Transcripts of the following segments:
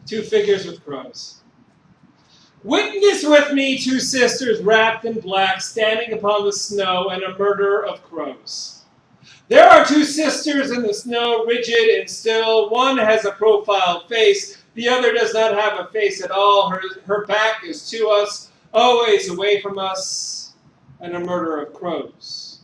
Two figures with crows. Witness with me two sisters wrapped in black, standing upon the snow, and a murder of crows. There are two sisters in the snow, rigid and still. One has a profile face. The other does not have a face at all. Her back is to us, always away from us, and a murder of crows.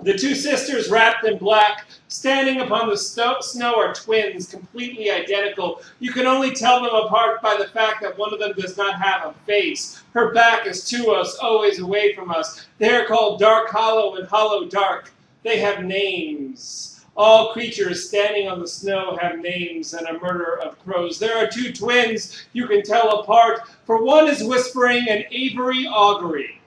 The two sisters wrapped in black, standing upon the snow are twins, completely identical. You can only tell them apart by the fact that one of them does not have a face. Her back is to us, always away from us. They are called Dark Hollow and Hollow Dark. They have names. All creatures standing on the snow have names, and a murder of crows. There are two twins you can tell apart, for one is whispering an Avery augury.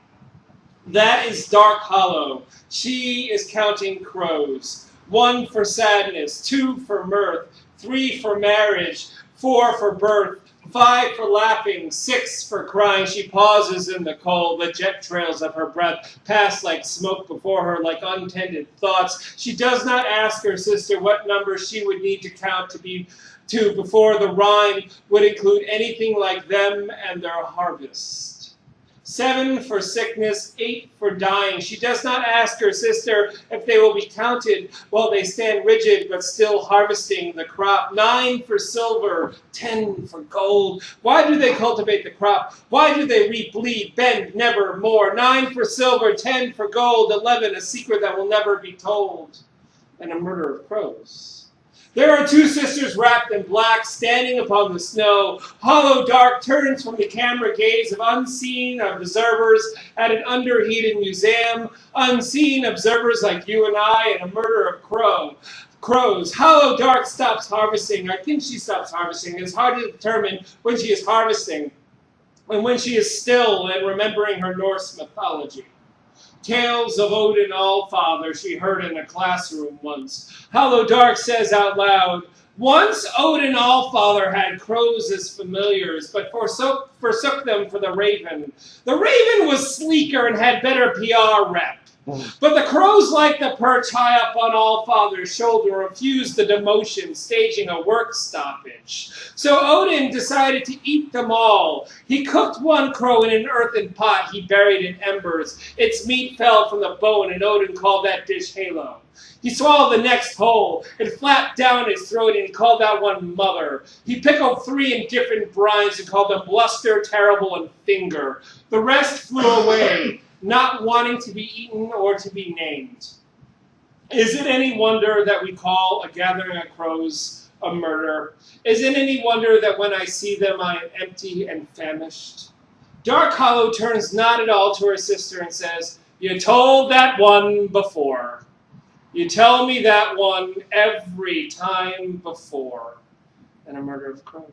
That is Dark Hollow. She is counting crows. 1 for sadness, 2 for mirth, 3 for marriage, 4 for birth, 5 for laughing, 6 for crying. She pauses in the cold. The jet trails of her breath pass like smoke before her, like untended thoughts. She does not ask her sister what number she would need to count to before the rhyme would include anything like them and their harvest. 7 for sickness, 8 for dying. She does not ask her sister if they will be counted while they stand rigid but still harvesting the crop. 9 for silver, 10 for gold. Why do they cultivate the crop? Why do they reap, bleed, bend, never more? 9 for silver, 10 for gold, 11 a secret that will never be told, and a murder of crows. There are two sisters wrapped in black, standing upon the snow. Hollow Dark turns from the camera gaze of unseen observers at an underheated museum. Unseen observers like you and I, and a murder of crows. Hollow Dark stops harvesting. I think she stops harvesting. It's hard to determine when she is harvesting and when she is still and remembering her Norse mythology. Tales of Odin Allfather she heard in a classroom once. Hollow Dark says out loud, once Odin Allfather had crows as familiars, but forsook them for the raven. The raven was sleeker and had better PR rep. But the crows, like the perch high up on Allfather's shoulder, refused the demotion, staging a work stoppage. So Odin decided to eat them all. He cooked one crow in an earthen pot he buried in embers. Its meat fell from the bone, and Odin called that dish Halo. He swallowed the next whole. It flapped down his throat, and he called that one Mother. He pickled 3 in different brines and called them Bluster, Terrible, and Finger. The rest flew away, not wanting to be eaten or to be named. Is it any wonder that we call a gathering of crows a murder? Is it any wonder that when I see them I am empty and famished? Dark Hollow turns not at all to her sister and says, you told that one before. You tell me that one every time before. And a murder of crows.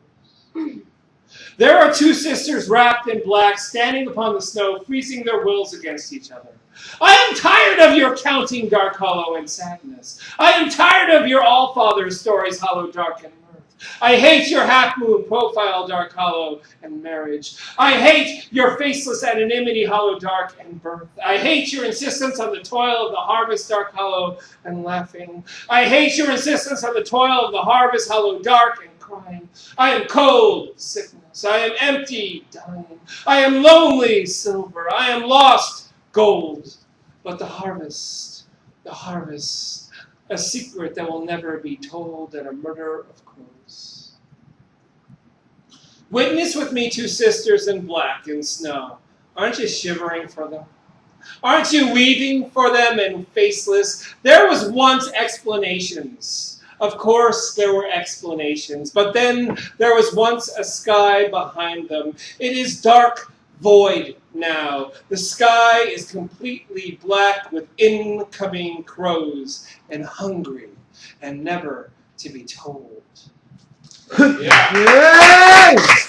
There are two sisters wrapped in black, standing upon the snow, freezing their wills against each other. I am tired of your counting, Dark Hollow, and sadness. I am tired of your Allfather stories, Hollow Dark and mirth. I hate your half-moon profile, Dark Hollow, and marriage. I hate your faceless anonymity, Hollow Dark, and birth. I hate your insistence on the toil of the harvest, Dark Hollow, and laughing. I hate your insistence on the toil of the harvest, Hollow Dark, and crying. I am cold, sickness. I am empty, dying. I am lonely, silver. I am lost, gold. But the harvest, a secret that will never be told, and a murder of crows. Witness with me two sisters in black in snow. Aren't you shivering for them? Aren't you weaving for them and faceless? There was once explanations. Of course, there were explanations, but then there was once a sky behind them. It is dark void now. The sky is completely black with incoming crows and hungry and never to be told. Yeah. Yes!